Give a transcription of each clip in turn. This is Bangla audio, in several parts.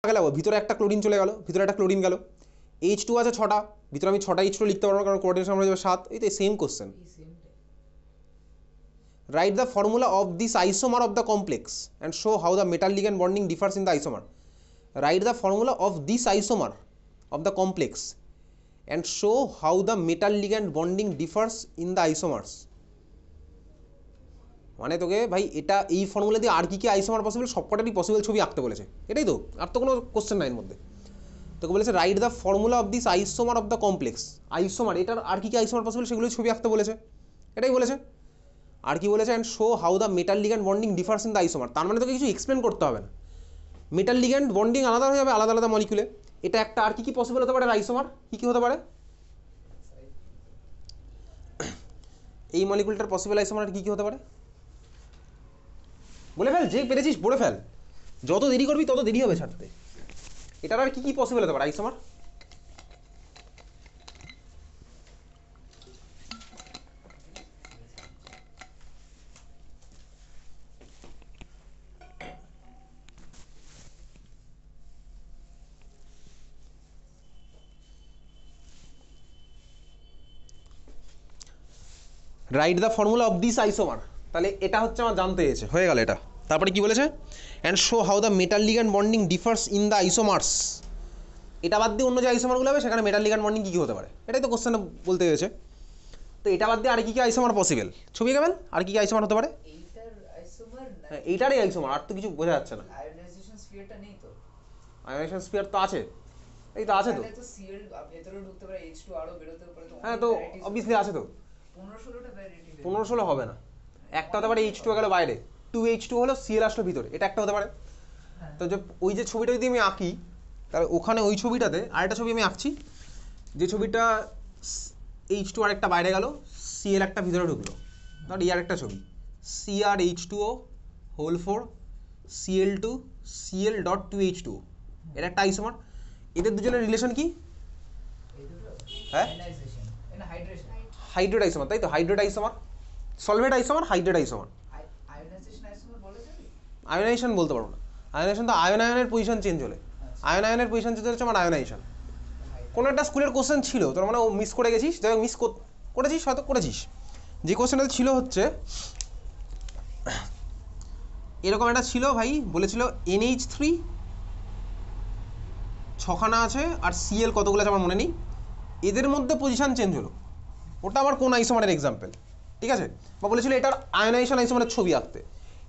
গেল ভিতরে একটা ক্লোরিন চলে গেল, ভিতরে একটা ক্লোরিন গেল, H2 আছে 6টা, ভিতরে আমি 6টা H2 লিখতে পারবো না কারণ কোঅর্ডিনেশন হয়ে যাবে 7। এই তো same question. Write the formula of this isomer of the complex and show how the metal ligand bonding differs in the isomer. Write the formula of this isomer of the complex and show how the metal ligand bonding differs in the isomers. মানে তোকে ভাই এটা এই ফর্মুলা দিয়ে আর কি কি আইসোমার পসিবল সবকটারই পসিবল ছবি আঁকতে বলেছে, এটাই তো, আর তো কোনো কোশ্চেন নাই এর মধ্যে। তোকে বলেছে right the formula of this isomer of the complex, isomer এটার আর কি কি আইসোমার পসিবল সেগুলো ছবি আঁকতে বলেছে, এটাই বলেছে। আর কি বলেছে and show how the metal ligand bonding differs in the isomer, তার মানে তোকে কিছু এক্সপ্লেন করতে হবে না, মেটাল লিগ্যান্ড বন্ডিং আলাদা হয়ে যাবে আলাদা আলাদা মলিকুলে। এটা একটা আর কি কি পসিবল হতে পারে আইসোমার, কি কি হতে পারে এই মলিকুলটার পসিবল আইসোমার কি কি হতে পারে বলে ফেল, যে পেরেছিস বলে ফেল, যত দেরি করবি তত দেরি হবে ছাড়তে। এটার আর কি কি পসিবল হতে পারে isomer? Write the formula of this isomer, তাহলে এটা হচ্ছে আমার জানতে এসেছে, হয়ে গেল এটা। তারপরে কি বলেছে and show how the metal ligand bonding differs in the isomers. এটা বাদ দিয়ে অন্য যে আইসোমারগুলো হবে সেখানে মেটাল লিগ্যান্ড বন্ডিং কী কী হতে পারে, এটাই তো কোশ্চেনে বলতে হয়েছে। তো এটা বাদ দিয়ে আর কি কি আইসোমার পসিবল ছবি গেবেন, আর কি কি আইসোমার হতে পারে? হ্যাঁ এইটারই আইসোমার, আর তো কিছু বোঝা যাচ্ছে না। আয়োনাইজেশন স্ফিয়ারটা নেই তো? আয়োনাইজেশন স্ফিয়ার তো আছে, এই তো আছে তো। তাহলে তো সিএল ভেতরে ঢুকতে পারে, H2 আরো বেরোতে পারে তো। হ্যাঁ তো অবভিয়াসলি আছে তো। 15-16টা ভ্যারাইটি। 15-16 হবে না, একটা হতে পারে H2 গেল বাইরে, 2H2 হলো সিএল আসলো ভিতরে, এটা একটা হতে পারে। তো যে ওই যে ছবিটা যদি আমি আঁকি তাহলে ওখানে ওই ছবিটাতে আরেকটা ছবি আমি আঁকছি, যে ছবিটা H2 আরেকটা বাইরে গেল, সিএল একটা ভিতরে ঢুকলো, তাহলে এই আরেকটা ছবি CrH2O হোল 4 Cl2 Cl.2H2, এর একটা আইসোমার। এদের দুজনের রিলেশন কি? হ্যাঁ ionization and hydration, hydrate isomer, তাই তো, hydrate isomer, solvate isomer, hydrate isomer. Ionization isomer বলে যাবে? আয়োনাইজেশন বলতে পারবো না, আয়োনাইজেশন তো আয়ন আয়নের পজিশন চেঞ্জ হলে, আয়ন আয়নের পজিশন চেঞ্জ হচ্ছে আমার আয়োনাইজেশন। কোনো একটা স্কুলের কোশ্চেন ছিল তোর মানে ও মিস করে গেছিস, যাই হোক মিস করেছিস হয়তো করেছিস, যে কোশ্চেনটা ছিল হচ্ছে এরকম একটা ছিল ভাই, বলেছিল NH3 ছখানা আছে আর Cl কতগুলো আছে আমার মনে নেই, এদের মধ্যে পজিশন চেঞ্জ হলো, ওটা আবার কোন আইসোমারের এক্সাম্পল, ঠিক আছে? বা বলেছিল এটার আয়োনাইজেশন আইসোমারের ছবি আঁকতে,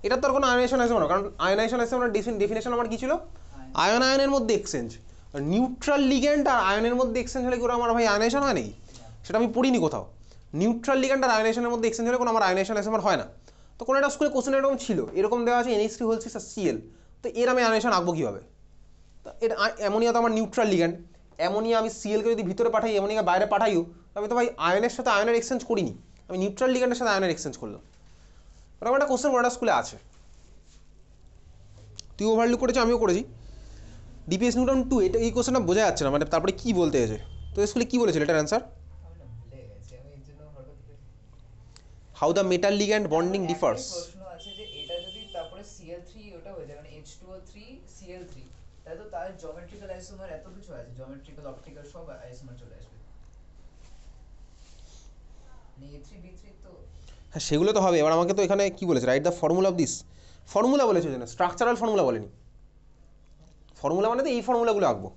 এটার তো আর কোনো আয়োনাইজেশন আইসোমার, কারণ আয়োনাইজেশন আইসোমারের ডেফিনেশন আমার কি ছিল, আয়ন আয়নের মধ্যে এক্সচেঞ্জ, নিউট্রাল লিগ্যান্ড আর আয়নের মধ্যে এক্সচেঞ্জ হলে কি আমার ভাই আয়োনাইজেশন হয় নাকি? সেটা আমি পড়িনি কোথাও, নিউট্রাল লিগ্যান্ড আর আয়োনাইজেশনের মধ্যে এক্সচেঞ্জ হলে কোনো আমার আয়োনাইজেশন আইসোমার হয় না। তো কোনো একটা স্কুলে কোশ্চেন এরকম ছিল, এরকম দেওয়া আছে NH3 হোল 6 আর Cl, তো এর আমি আয়োনাইজেশন আঁকবো কীভাবে? তো এটা অ্যামোনিয়া তো আমার নিউট্রাল লিগ্যান্ড, অ্যামোনিয়া আমি Clকে যদি ভিতরে পাঠাই অ্যামোনিয়া বাইরে পাঠাইও, আমি তো ভাই আয়নের সাথে আয়নের এক্সচেঞ্জ করিনি, আমি নিউট্রাল লিগ্যান্ডের সাথে আয়নের এক্সচেঞ্জ করলাম। এরকম একটা কোশ্চেন কোনো একটা স্কুলে আছে, তুই ওভারলুক করেছি আমিও করেছি। ডিপিএস নিউটন 2, এটা এই কোশ্চেনটা বোঝা যাচ্ছে না মানে তারপরে কি বলতে আছে, তো স্কুলে কি বলেছিল এটার অ্যান্সার? ভুলে গেছি আমি, এর জন্য হঠাৎ করে how the metal ligand bonding differs. প্রশ্ন আছে যে এটা যদি তারপরে Cl3 ওটা হয়ে যায় মানে H2O3 Cl3, তাহলে তো তার জিওমেট্রিক্যাল আইসোমার এত কিছু আছে, জিওমেট্রিক্যাল অপটিক্যাল সব আইসোমার চলে আসবে, মানে A3B3 তো। হ্যাঁ সেগুলো তো হবে, এবার আমাকে তো এখানে কি বলেছে right the formula of this, formula বলেছে যেন, স্ট্রাকচারাল ফর্মুলা বলেনি, ফর্মুলা মানে তো এই ফর্মুলাগুলো আঁকবো,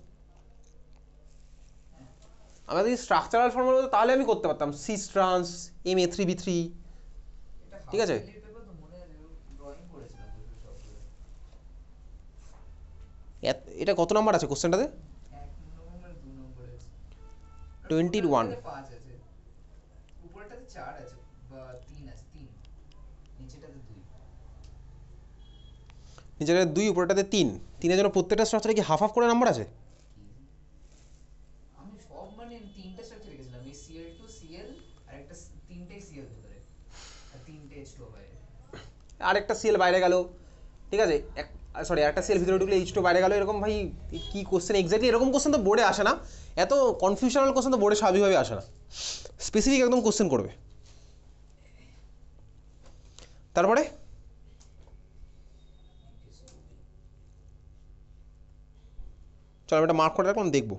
আমি যদি স্ট্রাকচারাল ফর্মুলা হতো তাহলে আমি করতে পারতাম সিস ট্রান্স Ma3B3, ঠিক আছে? পেপার তো মনে আছে ড্রয়িং করেছিলাম সবগুলো। এটা কত নাম্বার আছে কোশ্চেনটাতে? 1 নম্বর 2 নম্বর আছে, 21, 5 আছে, উপরটাতে 4 আছে বা 3 আছে, 3 নিচেটাতে 2। নিচের 2 উপরটাতে 3, 3-এর জন্য প্রত্যেকটা স্ট্রাকচারে কি হাফ হাফ করে নাম্বার আছে? আমি সব মানে 3টা স্ট্রাকচার লিখেছিলাম, এই Cl2 Cl আর একটা 3টে Cl ভিতরে আর 3টে H2 বাইরে, আরেকটা Cl বাইরে গেল, ঠিক আছে, সরি একটা Cl ভিতরে ঢুকলে H2 বাইরে গেল, এরকম ভাই কি কোশ্চেন এক্স্যাক্টলি এরকম কোশ্চেন তো বোর্ডে আসে না, এত কনফিউশনাল কোশ্চেন তো বোর্ডে স্বাভাবিকভাবে আসে না, স্পেসিফিক একদম কোশ্চেন করবে। তারপরে চলো আমি এটা মার্ক করে রাখলাম, দেখবো।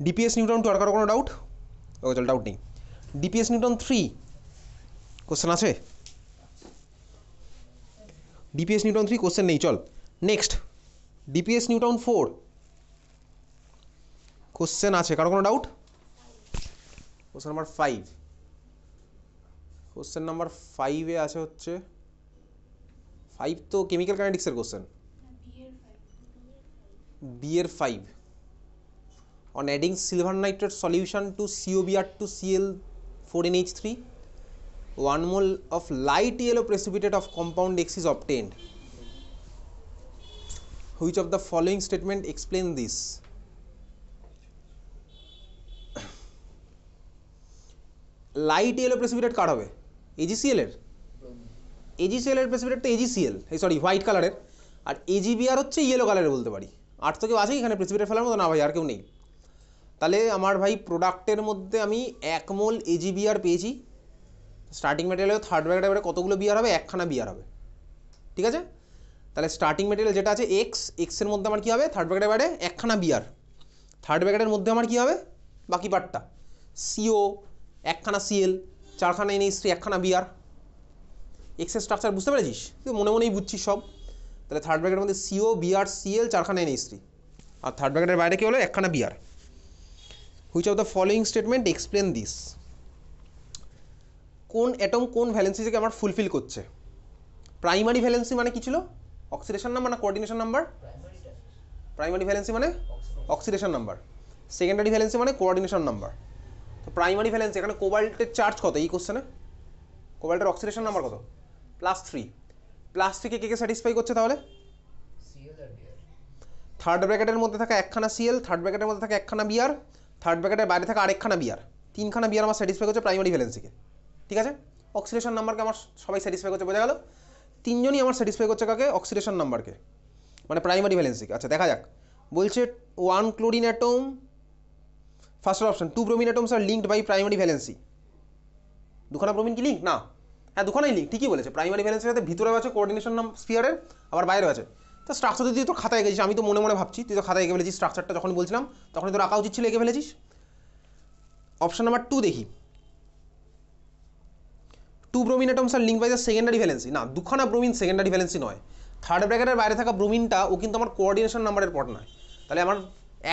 ডিপিএস নিউটন 2 আর কারো কোনো ডাউট? ও চল, ডাউট নেই। ডিপিএস নিউটন 3 কোশ্চেন আছে? ডিপিএস নিউটন 3 কোশ্চেন নেই, চল নেক্সট। ডিপিএস নিউটন 4 কোশ্চেন আছে, কারো কোনো doubt? Question number 5, question number 5-এ আছে হচ্ছে 5 তো কেমিক্যাল কাইনেটিক্সের কোশ্চেন, বিয়ের 5 on adding silver nitrate solution to COBr to Cl4NH3 1 mole of light yellow precipitate of compound X is obtained. Which of the following statement explain this? Light yellow precipitate কার হবে? AgCl এর। AgCl এর প্রেসিপিটেট তো AgCl, এই সরি হোয়াইট কালারের, আর AgBr হচ্ছে ইয়েলো কালারের বলতে পারি। আর তো কেউ আছে এখানে প্রেসিপিটেট ফেলার মতো? না ভাই, আর কেউ নেই। তাহলে আমার ভাই প্রোডাক্টের মধ্যে আমি 1 মোল AgBr পেয়েছি। স্টার্টিং ম্যাটেরিয়ালে থার্ড ব্র্যাকেটের বাইরে কতগুলো বিআর হবে? একখানা বিআর হবে, ঠিক আছে? তাহলে স্টার্টিং ম্যাটেরিয়াল যেটা আছে এক্সের মধ্যে আমার কী হবে? থার্ড ব্র্যাকেটের বাইরে একখানা বিআর। থার্ড ব্র্যাকেটের মধ্যে আমার কী হবে? বাকি পার্টটা CO, একখানা Cl, 4খানা NH3, একখানা বিআর। এক্সের স্ট্রাকচার বুঝতে পেরেছিস? তুই মনে মনেই বুঝছিস সব। তাহলে থার্ড ব্র্যাকেটের মধ্যে CO, বিআর, Cl, 4খানা NH3, আর থার্ড ব্র্যাকেটের বাইরে কী হলো? একখানা BR. Which of the following statement explain this? কোন অ্যাটম কোন ভ্যালেন্সি থেকে আমার ফুলফিল করছে? প্রাইমারি ভ্যালেন্সি মানে কি ছিল? অক্সিডেশন নাম্বার না কোঅর্ডিনেশন নাম্বার? প্রাইমারি ভ্যালেন্সি মানে অক্সিডেশন নাম্বার, সেকেন্ডারি ভ্যালেন্সি মানে কোঅর্ডিনেশন নাম্বার। তো প্রাইমারি ভ্যালেন্সি, এখানে কোবাল্টের চার্জ কত এই কোশ্চেনে? কোবাল্টের অক্সিডেশন নাম্বার কত? +3। +3 কে স্যাটিসফাই করছে তাহলে? থার্ড ব্র্যাকেটের মধ্যে থাকা একখানা Cl, থার্ড ব্র্যাকেটের মধ্যে থাকা একখানা বিআর, থার্ড ব্র্যাকেটের বাইরে থাকা আরেকখানা বিআর, 3খানা বিআর আমার স্যাটিসফাই করছে প্রাইমারি ভ্যালেন্সিকে, ঠিক আছে? অক্সিডেশন নাম্বারকে আমার সবাই স্যাটিসফাই করছে, বোঝা গেল? তিনজনই আমার স্যাটিসফাই করছে কাকে? অক্সিডেশন নাম্বারকে, মানে প্রাইমারি ভ্যালেন্সিকে। আচ্ছা দেখা যাক, বলছে 1 chlorine atom, first option 2 bromine atoms are linked by primary valency. দুখানা ব্রোমিন কি লিঙ্ক? না, হ্যাঁ দুখানাই লিঙ্ক, ঠিকই বলেছে। প্রাইমারি ভ্যালেন্সির সাথে ভিতরে আছে কোঅর্ডিনেশন স্ফিয়ারের, আবার বাইরে আছে। তো স্ট্রাকচার তুই তো খাতায় গেছিস, আমি তো মনে মনে ভাবছি, তুই তো খাতায় এঁকে ফেলেছিস স্ট্রাকচারটা, যখন বলছিলাম তখনই তোর আঁকা উচিত ছিল, এঁকে ফেলেছিস। অপশন নাম্বার 2 দেখি, 2 bromine atoms are link by the secondary valency. না, দুখানা ব্রোমিন সেকেন্ডারি ভ্যালেন্সি নয়। থার্ড ব্র্যাকেটের বাইরে থাকা ব্রোমিনটা ও কিন্তু আমার কোঅর্ডিনেশন নাম্বারের পট নয়। তাহলে আমার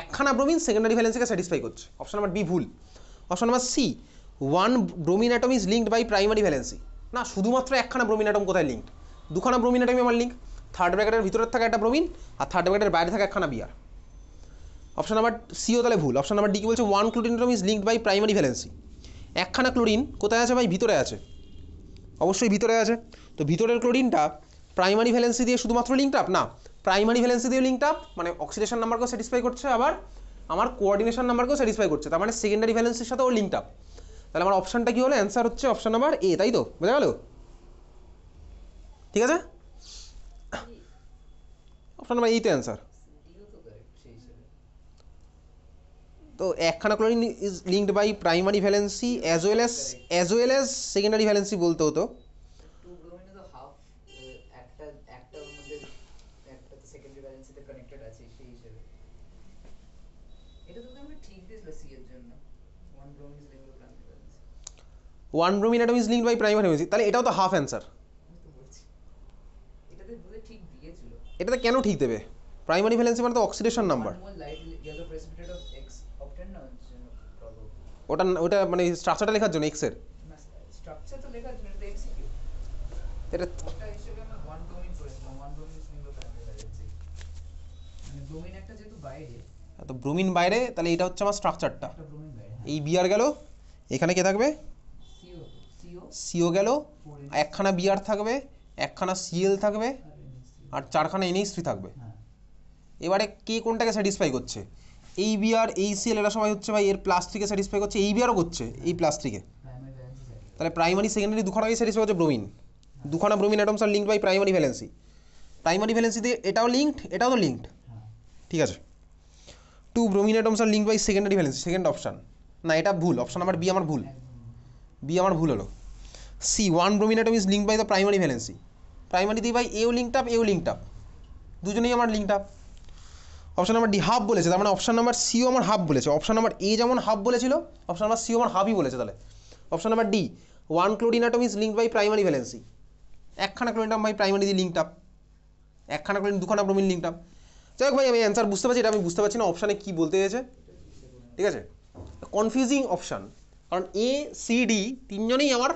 একখানা ব্রোমিন সেকেন্ডারি ভ্যালেন্সিকে স্যাটিসফাই করছে। অপশন নাম্বার বি ভুল। Option number C, 1 bromine atom is linked by primary valency. না, শুধুমাত্র একখানা ব্রোমিন অ্যাটম কোথায় লিঙ্কড? দুখানা ব্রোমিন অ্যাটমই আমার লিঙ্ক, থার্ড ব্র্যাকেটের ভিতরে থাকা একটা ব্রোমিন আর থার্ড ব্র্যাকেটের বাইরে থাকা একখানা বিআর। অপশন নাম্বার সিও তাহলে ভুল। অপশন নাম্বার ডি কি বলছে? 1 chlorine atom is linked by primary valency. একখানা ক্লোরিন কোথায় আছে ভাই? ভিতরে আছে, অবশ্যই ভিতরে আছে। তো ভিতরের ক্লোরিনটা প্রাইমারি ভ্যালেন্সি দিয়ে শুধুমাত্র লিঙ্কড আপ? না, প্রাইমারি ভ্যালেন্সি দিয়ে লিঙ্কড আপ, মানে অক্সিডেশন নাম্বারকেও স্যাটিসফাই করছে, আবার আমার কোঅর্ডিনেশন নাম্বারকেও স্যাটিসফাই করছে, তার মানে সেকেন্ডারি ভ্যালেন্সির সাথেও লিঙ্কড আপ। তাহলে আমার অপশনটা কি হলো? অ্যান্সার হচ্ছে অপশন নাম্বার এ, তাই তো? বোঝা গেল? ঠিক আছে, অপশন নাম্বার এই তো অ্যান্সার। তো একখানা chlorine is linked by primary valency as well as secondary valency বলতে হতো। One bromine atom is linked by primary valency, তাহলে এটাও তো হাফ অ্যান্সার। এটাতে কেন ঠিক দেবে? প্রাইমারি ভ্যালেন্সি মানে তো অক্সিডেশন নাম্বার। ওটা মানে স্ট্রাকচারটা লেখার জন্য এক্সের স্ট্রাকচার তো লেখার জন্য, এটা এমসিকিউ। এটা ওটা হিসেবে আমরা 1 ব্রোমিন করেছিলাম, 1 bromine is linked by primary valency, মানে ব্রোমিন একটা যেহেতু বাইরে, তো ব্রোমিন বাইরে, তাহলে এটা হচ্ছে আমার স্ট্রাকচারটা। একটা ব্রোমিন বাইরে, এই বিআর গেল, এখানে কে থাকবে? সিও গেল, একখানা বিআর থাকবে, একখানা সিএল থাকবে, আর 4খানা NH3 থাকবে। এবারে কে কোনটাকে স্যাটিসফাই করছে? এই বিআর, এই সিএল, এরা সবাই হচ্ছে ভাই এর +3কে স্যাটিসফাই করছে, এই বিআরও করছে এই +3কে। তাহলে প্রাইমারি সেকেন্ডারি দুখানাকে স্যাটিসফাই করছে ব্রোমিন। দুখানা bromine atoms are linked by primary valency. Primary valency দিয়ে এটাও লিঙ্কড, এটাও তো লিঙ্কড, ঠিক আছে। 2 bromine atoms are linked by secondary valency, second option. না, এটা ভুল, অপশন নাম্বার বি আমার ভুল। বি আমার ভুল হলো। C 1 bromine atom is linked by the primary valency. Primary দিয়ে ভাই এও লিঙ্কড আপ, এও লিঙ্কড আপ, দুজনেই আমার linked up. Option number D half বলেছে, তার মানে অপশন নাম্বার সিও আমার হাফ বলেছে। অপশন নাম্বার এ যেমন হাফ বলেছিল, অপশন নাম্বার সিও আমার হাফই বলেছে। তাহলে option number D 1 chlorine atom is linked by primary valency. একখানা ক্লোরিন অ্যাটম ভাই প্রাইমারি দিয়ে লিঙ্কড আপ, একখানা ক্লোরিন দুখানা ব্রোমিন লিঙ্কড আপ। যাই হোক ভাই, আমি অ্যান্সার বুঝতে পারছি, এটা আমি বুঝতে পারছি না অপশানে কী বলতে চেয়েছে। ঠিক আছে, কনফিউজিং অপশান, কারণ এ সি ডি তিনজনেই আমার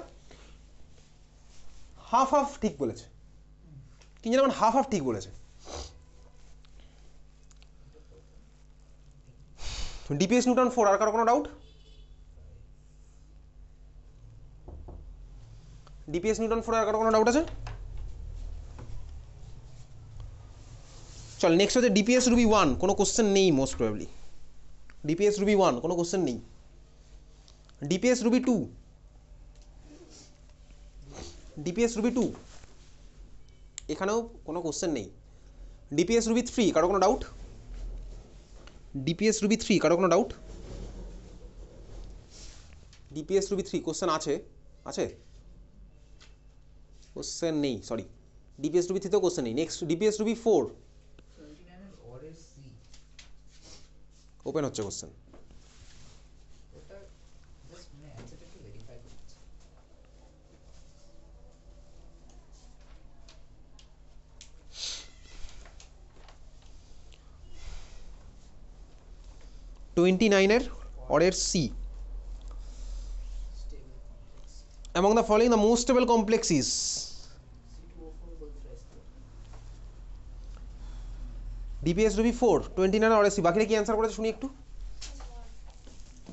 হাফ হাফ ঠিক বলেছে, তিনজনে আমার হাফ হাফ ঠিক বলেছে। ডিপিএস নিউটন 4, আর কারো কোনো ডাউট? ডিপিএস নিউটন 4 আর কারো কোনো ডাউট আছে? চল নেক্সট হচ্ছে ডিপিএস রুবি 1, কোনো কোশ্চেন নেই মোস্ট প্রবাবলি। ডিপিএস রুবি 1 কোনো কোশ্চেন নেই। ডিপিএস রুবি 2, ডিপিএস রুবি 2 এখানেও কোনো কোশ্চেন নেই। ডিপিএস রুবি 3 কারো কোনো ডাউট? ডিপিএস রুবি 3 কারো কোনো ডাউট? ডিপিএস রুবি 3 কোশ্চেন আছে? আছে? কোশ্চেন নেই, সরি। ডিপিএস রুবি 3 তেও কোশ্চেন নেই। নেক্সট ডিপিএস রুবি 4, ওপেন হচ্ছে কোশ্চেন। এর অরের C, among the following the most stable complex is DPS Ruby 4 29 অরের সি। বাকিরা কি অ্যান্সার করেছে শুনি একটু।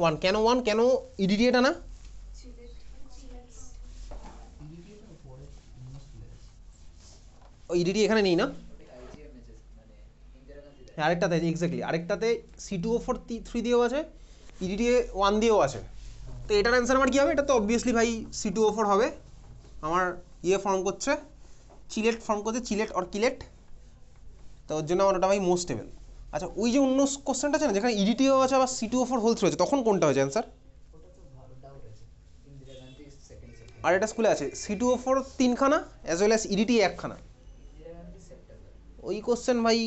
1 কেন? 1 কেন ইডিডি এটা না? ও ইডিডি এখানে নেই না? আরেকটাতে এক্স্যাক্টলি, আরেকটাতে C2O4 3 দিয়েও আছে, ইডিডি 1 দিয়েও আছে। তো এটার অ্যান্সার আমার কী হবে? এটা তো অবভিয়াসলি ভাই C2O4 হবে। আমার ইয়ে ফর্ম করছে, চিলেট ফর্ম করছে, চিলেট অর কিলেট, তো ওর জন্য আমার ওটা ভাই মোস্ট স্টেবল। আচ্ছা, ওই যে অন্য কোশ্চেনটা আছে না যেখানে ইডিটিও আছে আবার C2O4 হোল থ্রি আছে, তখন কোনটা হয়েছে অ্যান্সার? আর এটা স্কুলে আছে C2O4 3খানা অ্যাজ ওয়েল অ্যাজ ইডিটি 1খানা। ওই কোশ্চেন ভাই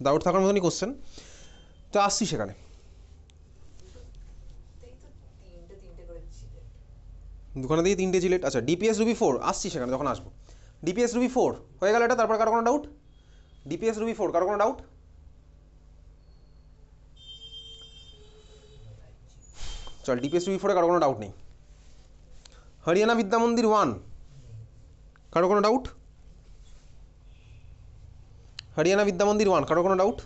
ডাউট থাকার মতনই কোশ্চেন। তো আসছি সেখানে। দুখানা দিয়ে 3টে চিলেট। আচ্ছা ডিপিএস রুবি 4 আসছি সেখানে যখন আসবো। ডিপিএস রুবি 4 হয়ে গেল এটা, তারপর কারো কোনো ডাউট? ডিপিএস রুবি 4 কারো কোনো ডাউট? চল ডিপিএস রুবি 4 কারো কোনো ডাউট নেই। হরিয়ানা বিদ্যা মন্দির 1 কারো কোনো ডাউট? হরিয়ানা বিদ্যা মন্দির 1 কারো কোনো ডাউট?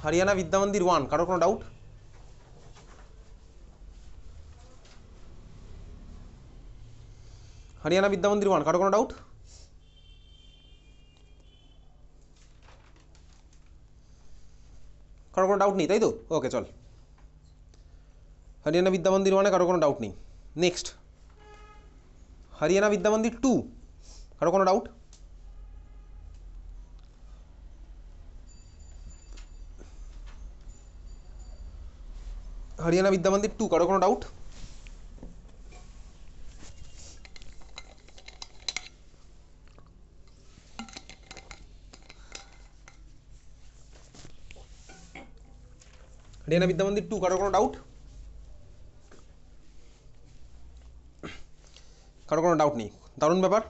হরিয়ানা বিদ্যা মন্দির 1 কারো কোনো ডাউট? হরিয়ানা বিদ্যা মন্দির 1 কারো কোনো ডাউট? কারো কোনো ডাউট নেই তাই তো? ওকে চল, হরিয়ানা বিদ্যা মন্দির 1 কারো কোনো ডাউট নেই। নেক্সট হরিয়ানা বিদ্যা মন্দির 2 কারো কোনো ডাউট? হরিয়ানা বিদ্যা মন্দির 2 কারো কোনো ডাউট? হরিয়ানা বিদ্যা মন্দির 2 কারো কোনো ডাউট? কারো কোনো ডাউট নেই, দারুণ ব্যাপার।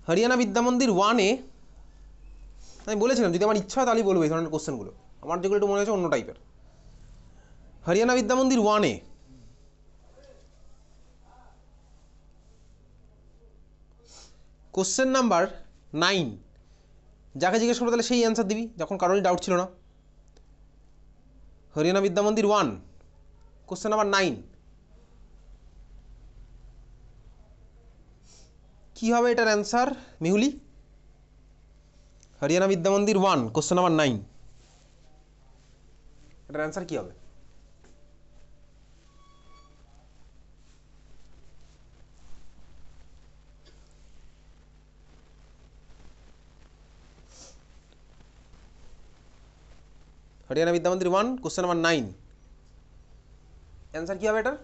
হরিয়ানা বিদ্যা মন্দির 1-এ আমি বলেছিলাম যদি আমার ইচ্ছা হয় তাহলেই বলবো এই ধরনের কোশ্চেনগুলো, আমার যেগুলো একটু মনে হয়েছে অন্য টাইপের। হরিয়ানা বিদ্যা মন্দির 1-এ কোশ্চেন নাম্বার 9 যাকে জিজ্ঞেস করবো তাহলে সেই অ্যান্সার দিবি যখন কারোরই ডাউট ছিল না। হরিয়ানা বিদ্যা মন্দির 1 কোশ্চেন নাম্বার 9 কী হবে এটার অ্যান্সার মেহুলি? হরিয়ানা বিদ্যা মন্দির 1 কোশ্চেন নাম্বার 9 এটার অ্যান্সার কী হবে? হরিয়ানা বিদ্যা মন্দির 1 কোশ্চেন নাম্বার 9 অ্যান্সার কী হবে এটার?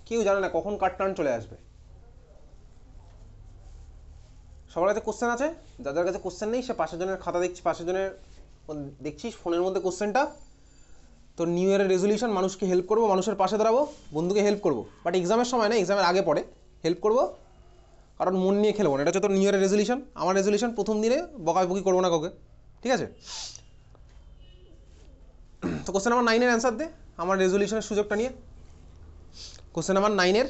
কেউ জানে না কখন কার টার্ন চলে আসবে। সবার কাছে কোশ্চেন আছে? যাদের কাছে কোশ্চেন নেই সে পাশের জনের খাতা দেখছি, পাশের জনের দেখছিস ফোনের মধ্যে কোশ্চেনটা। তো নিউ ইয়ারের রেজলিউশন, মানুষকে হেল্প করবো, মানুষের পাশে দাঁড়াবো, বন্ধুকে হেল্প করবো, বাট এক্সামের সময় না, এক্সামের আগে পরে হেল্প করবো, কারণ মন নিয়ে খেলবো না। এটা হচ্ছে তোর নিউ ইয়ারের রেজলিউশন। আমার রেজলিউশন প্রথম দিনে বকাবকি করবো না কাউকে, ঠিক আছে? তো কোশ্চেন নাম্বার 9-এর অ্যান্সার দে আমার রেজলিউশনের সুযোগটা নিয়ে। কোশ্চেন নাম্বার 9-এর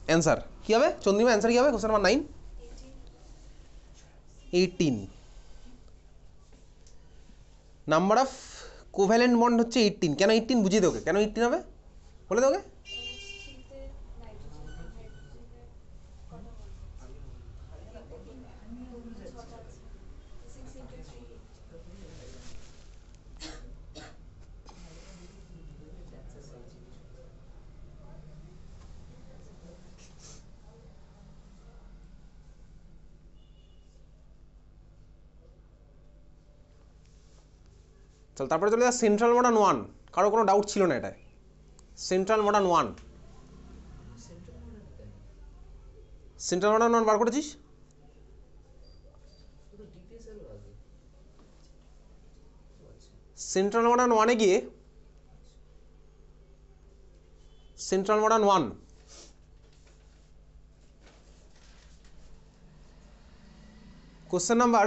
অ্যান্সার কী হবে চন্দ্রিমা? অ্যান্সার কী হবে question number 9? 18। Number of covalent bond হচ্ছে 18। কেন 18 বুঝিয়ে দে ওকে, কেন 18 হবে বলে দে ওকে। চল তারপরে চলে যা সেন্ট্রাল মডার্ন 1। কারো কোনো ডাউট ছিল না এটায়? সেন্ট্রাল মডার্ন 1, সেন্ট্রাল মডার্ন 1 বার করেছিস? সেন্ট্রাল মডার্ন 1-এ গিয়ে সেন্ট্রাল মডার্ন 1 কোশ্চেন নাম্বার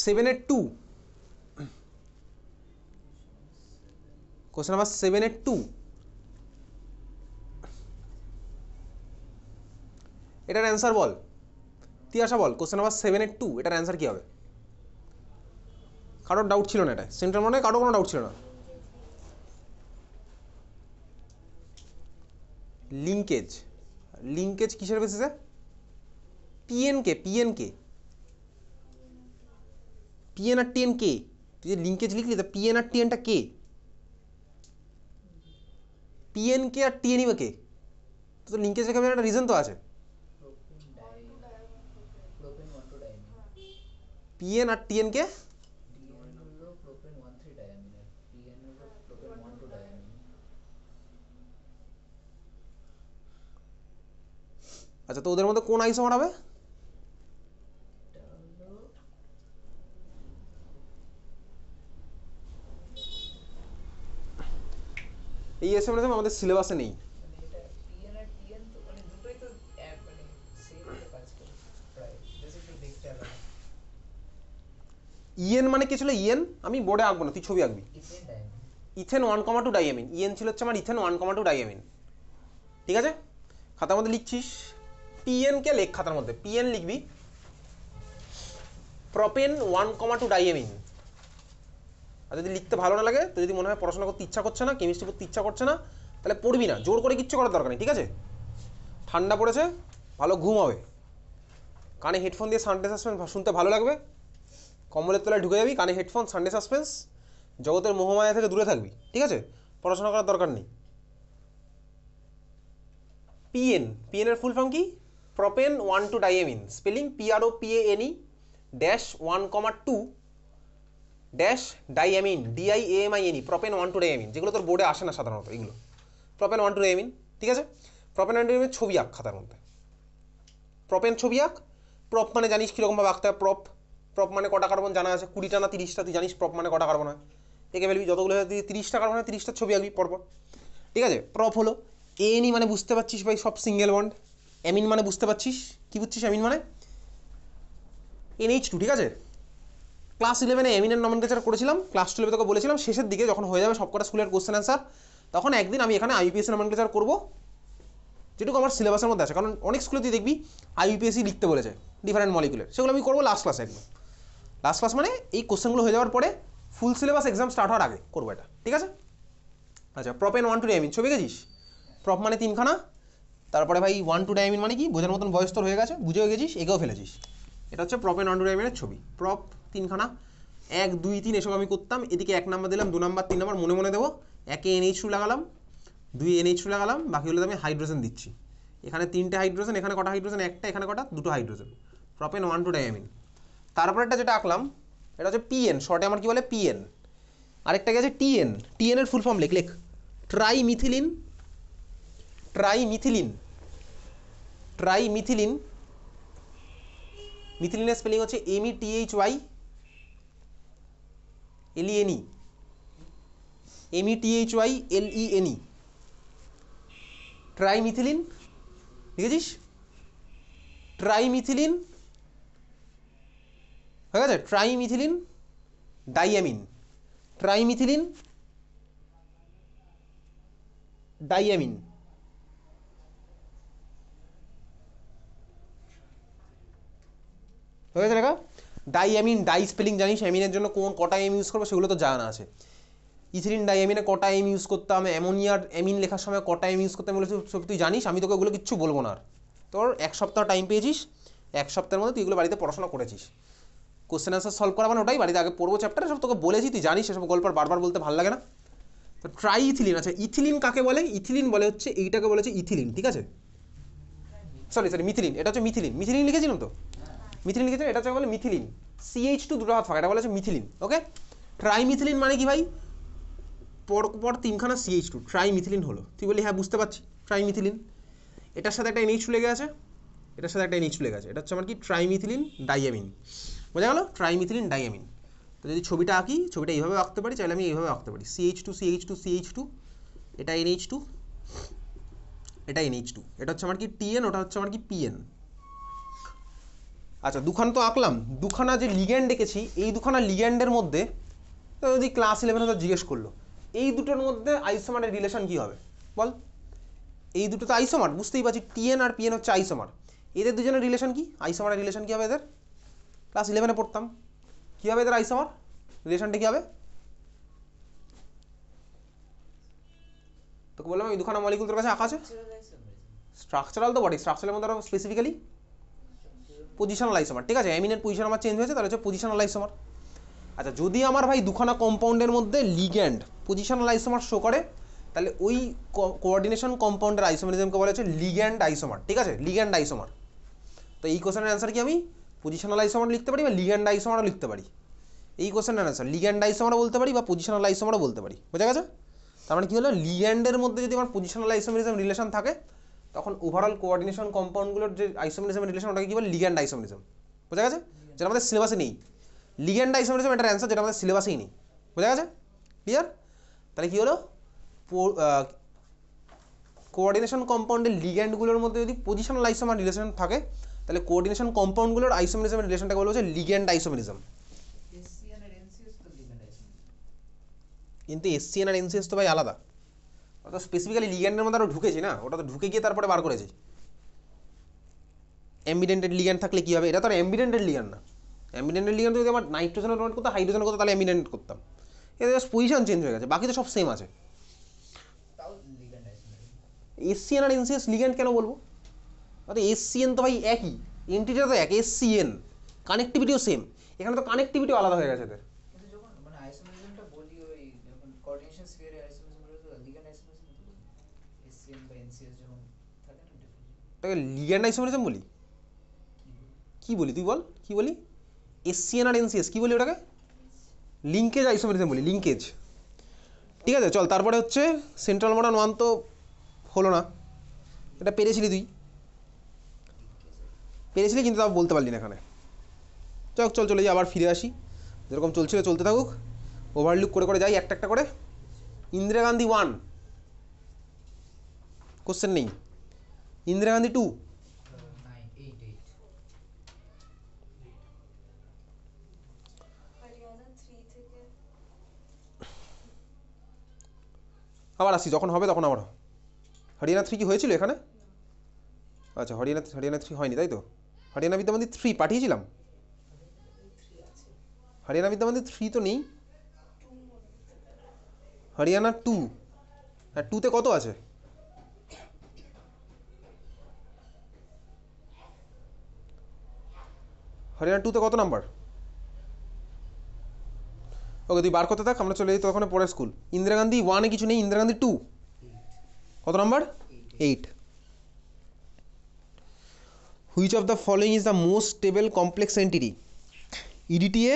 7-এর 2, কোশ্চেন নাম্বার 7-এর 2, এটার অ্যান্সার বল। তিয়াশা বল, কোশ্চেন নাম্বার 7-এর 2 এটার অ্যান্সার কী হবে? কারোর ডাউট ছিল না এটা? সেন্ট্রাল মনে কারো কোনো ডাউট ছিল না? লিঙ্কেজ, লিঙ্কেজ কিসের বেসিসে? পিএনকে, পিএনকে, পিএন আর টিএন কে? তুই যে লিঙ্কেজ লিখলি তা পিএন আর টিএনটা কে? পিএন কে আর টিএনই বা কে? তো লিঙ্কেজ রেখে একটা রিজন তো আছে। পিএন আর টিএন কে আচ্ছা, তো ওদের মধ্যে কোন আইসোমার হবে? এই এসএমএস আমাদের সিলেবাসে নেই। ইএন মানে কি ছিল? ইএন আমি বোর্ডে আঁকবো না, তুই ছবি আঁকবি। ইথেন 1,2 ডাইয়ামিন, ইএন ছিল হচ্ছে আমার ইথেন 1,2 ডাইয়ামিন, ঠিক আছে? খাতার মধ্যে লিখছিস পিএন কে লেখ, খাতার মধ্যে পিএন লিখবি প্রোপেন 1,2 ডাইয়ামিন। আর যদি লিখতে ভালো না লাগে, তো যদি মনে হয় পড়াশোনা করতে ইচ্ছা করছে না, কেমিস্ট্রি করতে ইচ্ছা করছে না, তাহলে পড়বি না, জোর করে কিচ্ছু করার দরকার নেই, ঠিক আছে? ঠান্ডা পড়েছে, ভালো ঘুম হবে, কানে হেডফোন দিয়ে সানডে সাসপেন্স শুনতে ভালো লাগবে, কম্বলের তলায় ঢুকে যাবি, কানে হেডফোন, সানডে সাসপেন্স, জগতের মোহমায়া থেকে দূরে থাকবি, ঠিক আছে? পড়াশোনা করার দরকার নেই। পিএন, পিএনের ফুল ফর্ম কি? Propane 1,2 diamine, spelling PROPANE dash 1,2 dash diamine, DIAMINE, propane 1,2 diamine, যেগুলো তোর বোর্ডে আসে না সাধারণত, এগুলো প্রোপেন 1,2 ডাইয়ামিন, ঠিক আছে? প্রোপেন 1,2 ডাইয়ামিনের ছবি আঁক খাতার মধ্যে, প্রোপেন ছবি আঁক। প্রপ মানে জানিস কীরকমভাবে আঁকতে হয়? প্রপ, প্রপ মানে কটা কার্বন জানা আছে, 20টা না 30টা, তুই জানিস প্রপ মানে কটা কার্বন হয়, এঁকে ফেলবি, যতগুলো হয় 30টা কার্বন হয় 30টা ছবি আঁকবি পরপর, ঠিক আছে? প্রপ হলো। এনই মানে বুঝতে পারছিস ভাই, সব সিঙ্গেল বন্ড। অ্যামিন মানে বুঝতে পারছিস, কি বুঝছিস অ্যামিন মানে? NH2, ঠিক আছে? ক্লাস 11-এ অ্যামিনের নমেনক্লেচার করেছিলাম, ক্লাস 12-এ তোকে বলেছিলাম শেষের দিকে যখন হয়ে যাবে সবকটা স্কুলের কোশ্চেন অ্যান্সার, তখন একদিন আমি এখানে IUPAC নমেনক্লেচার করবো, যেটুকু আমার সিলেবাসের মধ্যে আছে। কারণ অনেক স্কুলে তুই দেখবি IUPAC লিখতে বলেছে ডিফারেন্ট মলিকুলের, সেগুলো আমি করবো লাস্ট ক্লাসে, একদম লাস্ট ক্লাস মানে এই কোশ্চেনগুলো হয়ে যাওয়ার পরে ফুল সিলেবাস এক্সাম স্টার্ট হওয়ার আগে করবো এটা, ঠিক আছে? আচ্ছা, প্রোপেন 1,2 ডাইয়ামিন ছবি গেছিস? প্রপ মানে 3খানা, তারপরে ভাই 1,2 ডাইয়ামিন মানে কি বোঝার মতন বয়স তোর হয়ে গেছে, বুঝেও গেছিস, এগেও ফেলেছিস। এটা হচ্ছে প্রোপেন 1,2 ডাইয়ামিনের ছবি। প্রপ 3খানা, 1, 2, 3 এসব আমি করতাম। এদিকে 1 নাম্বার দিলাম, 2 নাম্বার, 3 নাম্বার মনে মনে দেবো। 1-এ NH2 লাগালাম, 2-এ NH2 লাগালাম, বাকি হলে আমি হাইড্রোজেন দিচ্ছি। এখানে 3টে হাইড্রোজেন, এখানে কটা হাইড্রোজেন? 1টা, এখানে কটা? 2টো হাইড্রোজেন। Propane 1,2 diamine. তারপরেরটা যেটা আঁকলাম এটা হচ্ছে পিএন, শর্টে আমার কি বলে পিএন। আরেকটা গেছে টিএন, টিএন এর ফুল ফর্ম লেখ লেখ ট্রাইমিথিলিন, ট্রাইমিথিলিন, ট্রাইমিথিলিন, মিথিলিনের স্পেলিং হচ্ছে METHY LENE, METHY LENE, ট্রাইমিথিলিন, লিখেছিস? ট্রাইমিথিলিন হয়ে গেছে, ট্রাইমিথিলিন ডাইয়ামিন, ট্রাইমিথিলিন ডাইয়ামিন। হয়ে গেছে লেখা? ডাইয়ামিন, ডাই স্পেলিং জানিস, অ্যামিনের জন্য কোন কটা এম ইউজ করবো সেগুলো তো জানা আছে। ইথিলিন ডাইয়ামিনে কটা এম ইউজ করতাম, অ্যামোনিয়ার অ্যামিন লেখার সময় কটা এম ইউজ করতাম, বলে সব তুই জানিস, আমি তোকে ওগুলো কিচ্ছু বলবো না। আর তোর 1 সপ্তাহ টাইম পেয়েছিস, 1 সপ্তাহের মধ্যে তুই এগুলো বাড়িতে পড়াশোনা করেছিস, কোশ্চেন আনসার সলভ করা মানে ওটাই, বাড়িতে আগে পড়বো চ্যাপ্টারে, সব তোকে বলেছি, তুই জানিস, সেসব গল্প বারবার বলতে ভালো লাগে না। তো ট্রাই ইথিলিন, আচ্ছা ইথিলিন কাকে বলে? ইথিলিন বলে হচ্ছে এইটাকে বলেছে ইথিলিন, ঠিক আছে, সরি মিথিলিন, এটা হচ্ছে মিথিলিন, মিথিলিন লিখেছিলাম তো, মিথিলিন লিখেছিলাম, এটা হচ্ছে বলে মিথিলিন, CH2 দুটো হাত ফাঁকা, এটা বলে হচ্ছে মিথিলিন। ওকে, ট্রাইমিথিলিন মানে কি ভাই? পর 3খানা CH2, ট্রাইমিথিলিন হলো। তুই বলি হ্যাঁ বুঝতে পারছি, ট্রাইমিথিলিন, এটার সাথে একটা NH2 লেগে আছে, এটার সাথে একটা NH2 লেগে আছে, এটা হচ্ছে আমার কি ট্রাইমিথিলিন ডাইয়ামিন, বোঝা গেল? ট্রাইমিথিলিন ডাইয়ামিন। তো যদি ছবিটা আঁকি, ছবিটা এইভাবে আঁকতে পারি, চাইলে আমি এইভাবে আঁকতে পারি, CH2 CH2 CH2, এটা NH2, এটা NH2, এটা হচ্ছে আমার কি TN, ওটা হচ্ছে আমার কি PN। আচ্ছা দুখানা তো আঁকলাম, দুখানা যে লিগ্যান্ড এঁকেছি, এই দুখানা লিগ্যান্ডের মধ্যে যদি ক্লাস 11 তো জিজ্ঞেস করলো এই দুটোর মধ্যে আইসোমারের রিলেশন কি হবে বল? এই দুটো তো আইসোমার, বুঝতেই পারছি, TN আর PN হচ্ছে আইসোমার, এদের দুজনের রিলেশন কি? আইসোমারের রিলেশন কি হবে এদের? ক্লাস 11 পড়তাম, কি হবে এদের আইসোমার রিলেশনটা কি হবে? তোকে বললাম এই দুখানা মলিকুল তোর কাছে আঁকা আছে, স্ট্রাকচারাল তো বডি, স্ট্রাকচারের মধ্যে আরো স্পেসিফিক্যালি পজিশনাল আইসোমার, ঠিক আছে, অ্যামিনের পজিশন আমার চেঞ্জ হয়েছে, তাহলে হচ্ছে পজিশনাল আইসোমার। আচ্ছা যদি আমার ভাই দুখানা কম্পাউন্ডের মধ্যে লিগ্যান্ড পজিশনাল আইসোমার শো করে, তাহলে ওই কোঅর্ডিনেশন কম্পাউন্ডের আইসোমারিজমকে বলা হচ্ছে লিগ্যান্ড আইসোমার, ঠিক আছে, লিগ্যান্ড আইসোমার। তো এই কোশ্চেনের অ্যান্সার কি আমি পজিশনাল আইসোমার লিখতে পারি বা লিগ্যান্ড আইসোমারও লিখতে পারি। এই কোশ্চেনের অ্যান্সার লিগ্যান্ড আইসোমারও বলতে পারি বা পজিশনাল আইসোমারও বলতে পারি, বোঝা গেছে? তার মানে কি হলো, লিগ্যান্ডের মধ্যে যদি আমার পজিশনাল আইসোমারিজম রিলেশন থাকে, তখন ওভারঅল কোঅর্ডিনেশন কম্পাউন্ডগুলোর যে আইসোমারিজম রিলেশন ওটাকে কি বলে? লিগ্যান্ড আইসোমারিজম, বোঝা গেছে? যেটা আমাদের সিলেবাসে নেই, লিগ্যান্ড আইসোমারিজম এটার অ্যান্সার, যেটা আমাদের সিলেবাসেই নেই, বোঝা গেছে? ক্লিয়ার? তাহলে কি হলো, কোঅর্ডিনেশন কম্পাউন্ডের লিগ্যান্ডগুলোর মধ্যে যদি পজিশনাল আইসোমার রিলেশন থাকে, তাহলে কোঅর্ডিনেশন কম্পাউন্ডগুলোর আইসোমারিজমের রিলেশনটাকে বলা হচ্ছে লিগ্যান্ড আইসোমারিজম। কিন্তু SCN আর NCS তো ভাই আলাদা, ওটা স্পেসিফিক্যালি লিগ্যান্ডের মধ্যে আরও ঢুকেছি না, ওটা তো ঢুকে গিয়ে তারপরে বার করেছি। অ্যাম্বিডেন্টেড লিগ্যান্ড থাকলে কি হবে? এটা তো আর অ্যাম্বিডেন্টেড লিগ্যান্ড না, অ্যাম্বিডেন্টেড লিগ্যান্ড যদি আমার নাইট্রোজেনের ডোনেট করতে, হাইড্রোজেন করতে, তাহলে অ্যাম্বিডেন্ট করতাম, এটা জাস্ট পজিশন চেঞ্জ হয়ে গেছে, বাকি তো সব সেম আছে। SCN আর NCS লিগ্যান্ড কেন বলবো? SCN তো ভাই একই, এন্টিটিটা তো এক, SCN, কানেক্টিভিটিও সেম, এখানে তো কানেক্টিভিটিও আলাদা হয়ে গেছে এদের। কিন্তু যখন মানে আইসোমারিজমটা বলি, ওই যখন কোঅর্ডিনেশন স্ফিয়ারে আইসোমারিজম বলি, তো লিগ্যান্ড আইসোমারিজম তো বলি, SCN বা NCS যখন থাকে না ডিফারেন্ট, তাকে লিগ্যান্ড আইসোমারিজম বলি? কি বলি তুই বল, কি বলি? SCN আর NCS কি বলি ওটাকে? লিঙ্কেজ আইসোমারিজম বলি, লিঙ্কেজ, ঠিক আছে। চল তারপরে হচ্ছে সেন্ট্রাল মডার্ন 1 তো হলো না, এটা পেরেছিলি তুই, পেরেছিলি কিন্তু তাও বলতে পারলি না এখানে। চল চল চলে যাই, আবার ফিরে আসি, যেরকম চলছিল চলতে থাকুক, ওভারলুক করে করে যাই একটা একটা করে। ইন্দিরা গান্ধী 1 কোশ্চেন নেই, ইন্দিরা গান্ধী 2 আবার আসি, যখন হবে তখন আবার। হরিয়ানা 3 কি হয়েছিল এখানে? আচ্ছা হরিয়ানা 3 হয়নি তাই তো, হরিয়ানা বিদ্যামন্দির 3 পাঠিয়েছিলাম, হরিয়ানা বিদ্যামন্দির 3 তো নেই, হরিয়ানা 2, আর 2তে কত আছে? হরিয়ানা 2তে কত নাম্বার? ওকে তুই বার করতে থাক, আমরা চলে যাই তো ওখানে পরের স্কুল। ইন্দিরা গান্ধী 1-এ কিছু নেই, ইন্দিরা গান্ধী 2 কত নাম্বার? 8। Which of the following is the most stable complex entity? EDTA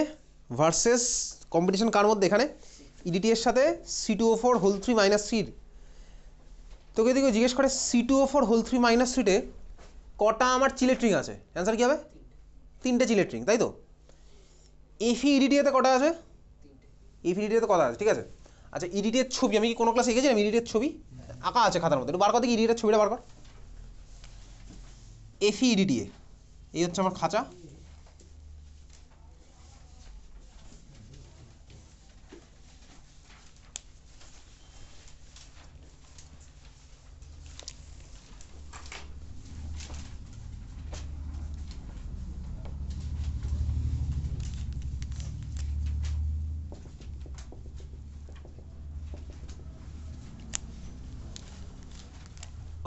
versus competition কার মধ্যে এখানে ইডিটি এর সাথে C2O4 হোল 3 মাইনাস 3 তোকে যদি জিজ্ঞেস করে C2O4 হোল 3 মাইনাস 3 কটা আমার চিলেট রিং আছে অ্যান্সার কী হবে 3টে চিলেট রিং তাই তো এফি ইডিটিএতে কটা আছে এফি ইডিটিএতে কটা আছে ঠিক আছে আচ্ছা ইডিটি এর ছবি আমি কি কোনো ক্লাসে এঁকেছিলাম ইডিটি এর ছবি আঁকা আছে খাতার মধ্যে একটু বার কর দেখি ইডিটি এর ছবিটা বার কর এফি ইডিটিএ এই হচ্ছে আমার খাঁচা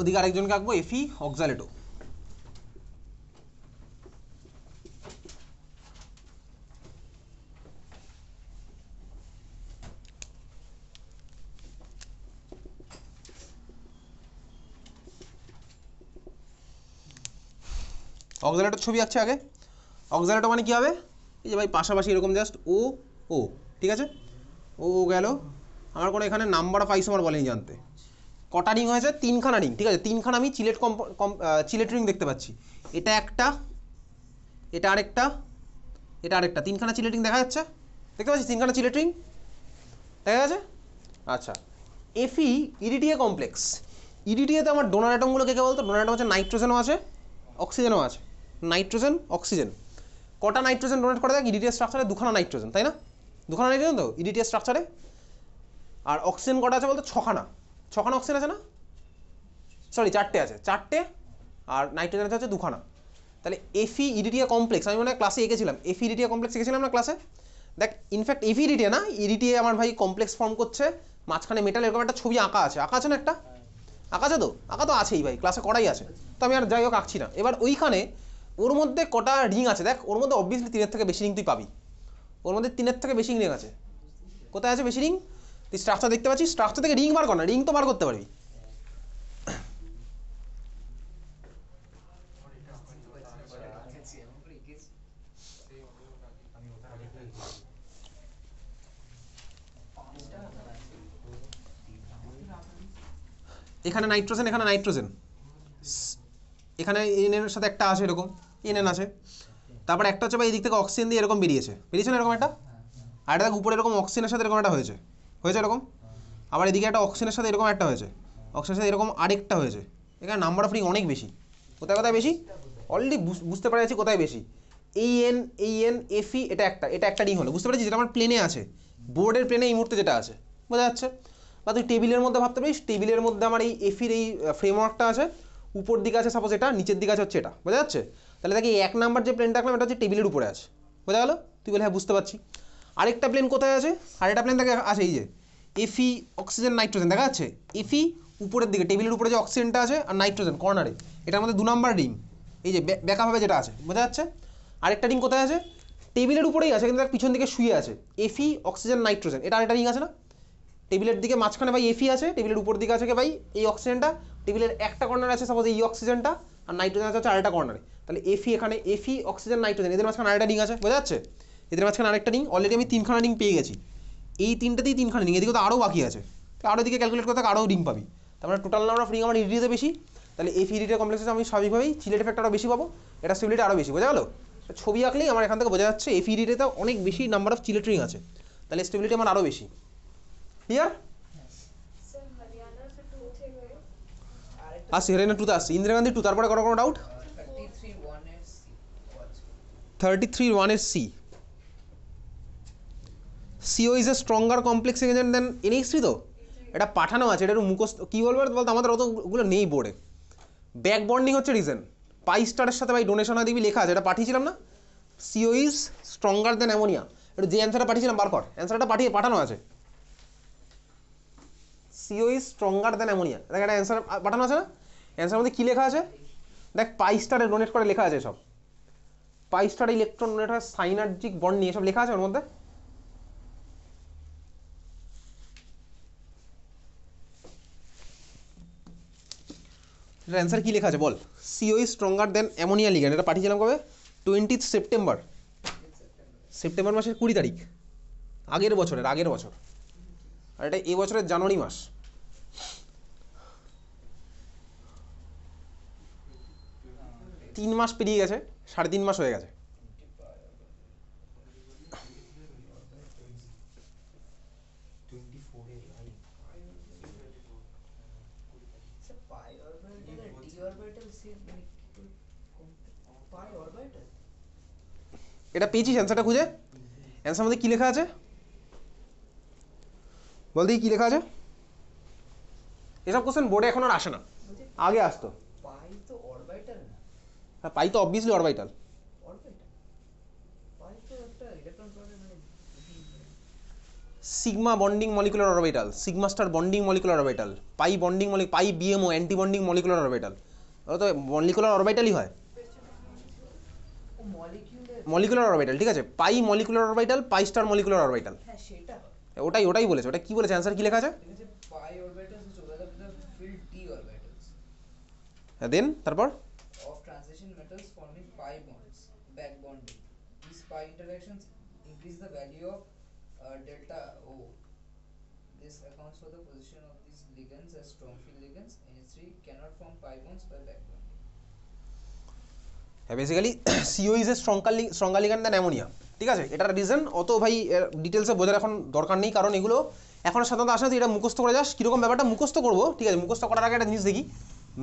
ওদিকে আরেকজনকে আঁকবো এফি অক্সালেটো অক্সালেটোর ছবি আঁকছে আগে অক্সালেটো মানে কী হবে এই যে ভাই পাশাপাশি এরকম জাস্ট ও ও ঠিক আছে ও গেল আমার কোনো এখানে নাম্বার অফ আইসোমার বলেনি জানতে কটা রিং হয়েছে 3খানা রিং ঠিক আছে 3খানা আমি চিলেট রিং দেখতে পাচ্ছি এটা একটা এটা আরেকটা এটা আরেকটা 3খানা চিলেট রিং দেখা যাচ্ছে দেখতে পাচ্ছি 3খানা চিলেট রিং দেখা যাচ্ছে আচ্ছা এফি ইডিটিএ কমপ্লেক্স ইডিটিএতে আমার ডোনার অ্যাটমগুলো কে বলতো ডোনার অ্যাটম হচ্ছে নাইট্রোজেনও আছে অক্সিজেনও আছে নাইট্রোজেন অক্সিজেন কটা নাইট্রোজেন ডোনেট করা যায় ইডিটিএ স্ট্রাকচারে 2খানা নাইট্রোজেন তাই না 2খানা নাইট্রোজেন তো ইডিটিএ স্ট্রাকচারে আর অক্সিজেন কটা আছে বলতো 6খানা অক্সিজেন আছে না সরি 4টে আছে 4টে আর নাইট্রোজেন আছে 2খানা তাহলে এফি ইডিটিএ কমপ্লেক্স আমি মনে হয় ক্লাসে এঁকেছিলাম এফি ইডিটিএ কমপ্লেক্স এঁকেছিলাম না ক্লাসে দেখ ইনফ্যাক্ট এফি ইডিটিএ না ইডিটিএ আমার ভাই কমপ্লেক্স ফর্ম করছে মাঝখানে মেটাল এরকম একটা ছবি আঁকা আছে না একটা আঁকা আছে তো আঁকা তো আছেই ভাই ক্লাসে করাই আছে তো আমি আর যাই হোক আঁকছি না এবার ওইখানে ওর মধ্যে কটা রিং আছে দেখ ওর মধ্যে অবভিয়াসলি 3-এর থেকে বেশি রিং তুই পাবি ওর মধ্যে 3-এর থেকে বেশি রিং আছে কোথায় আছে বেশি রিং তুই স্ট্রাকচার দেখতে পাচ্ছিস স্ট্রাকচার থেকে রিং বার কর না রিং তো বার করতে পারবি এখানে নাইট্রোজেন এখানে এনএনের সাথে একটা আছে এরকম এনএন আছে তারপর একটা হচ্ছে ভাই এই দিক থেকে অক্সিজেন দিয়ে এরকম বেরিয়েছে না এরকম একটা আর এটা উপরে এরকম অক্সিজেনের সাথে এরকম একটা হয়েছে এরকম আবার এদিকে একটা অক্সিজেনের সাথে এরকম একটা হয়েছে অক্সিজেনের সাথে এরকম আরেকটা হয়েছে এখানে নাম্বার অফ রিং অনেক বেশি কোথায় বেশি অলরেডি বুঝতে পারা যাচ্ছে কোথায় বেশি এই এন এফি এটা একটা রিং হলো বুঝতে পারছি যেটা আমার প্লেনে আছে বোর্ডের প্লেনে এই মুহূর্তে যেটা আছে বোঝা যাচ্ছে বা তুই টেবিলের মধ্যে ভাবতে পারিস টেবিলের মধ্যে আমার এই এফির এই ফ্রেমওয়ার্কটা আছে উপর দিকে আছে সাপোজ এটা নিচের দিকে আছে হচ্ছে এটা বোঝা যাচ্ছে তাহলে দেখি 1 নাম্বার যে প্লেনটা রাখলাম এটা হচ্ছে টেবিলের উপরে আছে বোঝা গেল তুই বলে হ্যাঁ বুঝতে পারছি আরেকটা প্লেন কোথায় আছে আরেকটা প্লেন দেখে আছে এই যে এফি অক্সিজেন নাইট্রোজেন দেখা যাচ্ছে এফি উপরের দিকে টেবিলের উপরে যে অক্সিজেনটা আছে আর নাইট্রোজেন কর্নারে এটার মধ্যে 2 নাম্বার রিং এই যে ব্যাকাভাবে যেটা আছে বোঝা যাচ্ছে আরেকটা রিং কোথায় আছে টেবিলের উপরেই আছে কিন্তু তার পিছন দিকে শুয়ে আছে এফি অক্সিজেন নাইট্রোজেন এটা আরেকটা রিং আছে না টেবিলের দিকে মাঝখানে ভাই এফি আছে টেবিলের উপর দিকে আছে ভাই এই অক্সিজেনটা টেবিলের একটা কর্নারে আছে সাপোজ এই অক্সিজেনটা আর নাইট্রোজেন আছে আরেকটা কর্নারে তাহলে এফি এখানে এফি অক্সিজেন নাইট্রোজেন এদের মাঝখানে আরেকটা রিং আছে বোঝা যাচ্ছে এদের মাঝখানে আরেকটা রিং অলরেডি আমি 3খানা রিং পেয়ে গেছি এই 3টেতেই 3খানা রিং এদিকে তো আরও বাকি আছে তাহলে আরও দিকে ক্যালকুলেট করতে আরও রিং পাবি তার মানে টোটাল নাম্বার অফ রিং আমার ইডিটিতে বেশি তাহলে এফি ইডিটির কমপ্লেক্সে আমি স্বাভাবিকভাবেই চিলেট এফেক্ট আরও বেশি পাবো এটা স্টেবিলিটি আরও বেশি বোঝা গেল ছবি আঁকলেই আমার এখান থেকে বোঝা যাচ্ছে এফি ইডিটিতে অনেক বেশি নাম্বার অফ চিলেট রিং আছে তাহলে স্টেবিলিটি আমার আরও বেশি ক্লিয়ার আসছি হেরেনা টুতে আসছি ইন্দিরা গান্ধী টু তারপরে কোনো doubt 33(1) C CO is a stronger complex agent than NH3 তো এটা পাঠানো আছে এটা একটু মুখস্থ কী বলবো বলতো আমাদের অতগুলো নেই বোর্ডে ব্যাক বন্ডিং হচ্ছে রিজন পাই স্টারের সাথে ভাই ডোনেশন হয় দিবি লেখা আছে এটা পাঠিয়েছিলাম না CO is stronger than ammonia একটু যে অ্যান্সারটা পাঠিয়েছিলাম বার কর অ্যান্সারটা পাঠানো আছে CO is stronger than ammonia দেখ একটা অ্যান্সার পাঠানো আছে না অ্যান্সারের মধ্যে কী লেখা আছে দেখ পাই স্টারে ডোনেট করে লেখা আছে সব পাই স্টার ইলেকট্রন ডোনেট হয় সাইনার্জিক বন্ড নিয়ে সব লেখা আছে ওর মধ্যে এটার অ্যান্সার কী লেখা আছে বল CO is stronger than ammonia ligand এটা পাঠিয়েছিলাম কবে 20 সেপ্টেম্বর সেপ্টেম্বর মাসের 20 তারিখ, আগের বছর। আর এটা এই বছরের জানুয়ারি মাস। তিন মাস পেরিয়ে গেছে, 3.5 মাস হয়ে গেছে। পাই অরবিটাল আর ডি অরবিটাল সেম, মানে পাই অরবিটাল। এটা পেয়েছিস অ্যান্সারটা খুঁজে? অ্যান্সার মধ্যে কী লেখা আছে বল দেখি, কী লেখা আছে? এসব কোশ্চেন বোর্ডে এখন আর আসে না, আগে আসতো। পাই তো অরবিটাল না। হ্যাঁ, পাই তো অবভিয়াসলি অরবিটাল। অরবিটাল পাই তো একটা ইলেকট্রন প্রোটন, মানে sigma bonding molecular orbital, sigma star bonding molecular orbital, pi bonding pi BMO anti bonding molecular orbital. ওটা তো মলিকুলার অরবিটালই হয়, ও মলিকিউলের। মলিকুলার অরবিটাল, ঠিক আছে? পাই মলিকুলার অরবিটাল, পাই স্টার মলিকুলার অরবিটাল, হ্যাঁ সেটা হয়। ওটাই বলেছে। ওটা কি বলেছে, অ্যান্সার কি লেখা আছে? ঠিক আছে, pi orbitals is overlap with the field D orbitals হ্যাঁ, দেন তারপর of transition metals forming pi bonds, back bonding. These pi interactions increase the value of delta O. This accounts for the position of these ligands as strong field ligands. NH3 cannot form pi bonds by back bonding. হ্যাঁ, basically CO is a stronger ligand than ammonia, ঠিক আছে? এটার রিজন অত ভাই ডিটেলসে বোঝার এখন দরকার নেই, কারণ এগুলো এখন সাধারণত আসে না। তুই এটা মুখস্থ করে যাস, কীরকম ব্যাপারটা মুখস্থ করবো, ঠিক আছে? মুখস্থ করার আগে একটা জিনিস দেখি,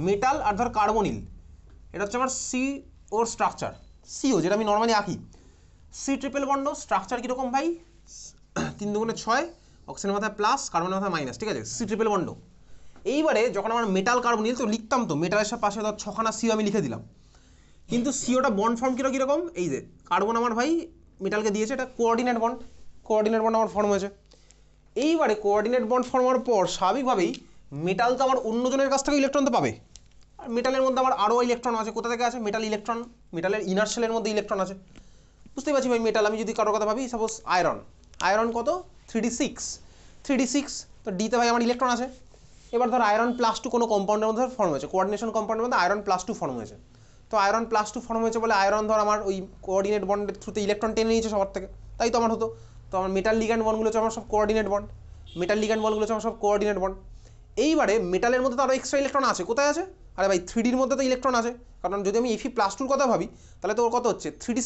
মেটাল আর ধর কার্বনিল, এটা হচ্ছে আমার সি ওর স্ট্রাকচার, সিও যেটা আমি নর্মালি আঁকি, সি ট্রিপল বন্ড, স্ট্রাকচার কীরকম ভাই? 3 দুগুণে 6, অক্সিজেনের মাথায় প্লাস, কার্বনের মাথায় মাইনাস, ঠিক আছে? C triple bond. এইবারে যখন আমার মেটাল কার্বনিল, তো লিখতাম তো মেটালের সাথে পাশে ধর 6খানা সিও আমি লিখে দিলাম, কিন্তু সিওটা বন্ড ফর্ম কীরকম? এই যে কার্বন আমার ভাই মেটালকে দিয়েছে, এটা কোঅর্ডিনেট বন্ড আমার ফর্ম হয়েছে। এইবারে কোঅর্ডিনেট বন্ড ফর্ম হওয়ার পর স্বাভাবিকভাবেই মেটাল তো আমার অন্যজনের কাছ থেকে ইলেকট্রন তো পাবে, আর মেটালের মধ্যে আমার আরও ইলেকট্রন আছে। কোথা থেকে আছে? মেটালের ইনার শেলের মধ্যে ইলেকট্রন আছে। বুঝতেই পারছি ভাই, মেটাল আমি যদি কারোর কথা ভাবি, সাপোজ আয়রন কত? 3d6, তো ডিতে ভাই আমার ইলেকট্রন আছে। এবার ধর আয়রন +2 কোনো কম্পাউন্ডের মধ্যে ফর্ম হয়েছে, কোঅর্ডিনেশন কম্পাউন্ডের মধ্যে আয়রন +2 ফর্ম হয়েছে। তো আয়রন +2 ফর্ম হয়েছে বলে আয়রন ধর আমার ওই কোঅর্ডিনেট বন্ডের থ্রুতে ইলেকট্রন টেনে নিয়েছে সবার থেকে, তাই তো আমার হতো। তো আমার মেটাল লিগ্যান্ড বন্ডগুলো হচ্ছে আমার সব কোঅর্ডিনেট বন্ড, এইবারে মেটালের মধ্যে তো আরও এক্সট্রা ইলেকট্রন আছে। কোথায় আছে? আরে ভাই 3Dর মধ্যে তো ইলেকট্রন আছে, কারণ যদি আমি Fe+2 কথা ভাবি, তাহলে তো ওর কত হচ্ছে? 3d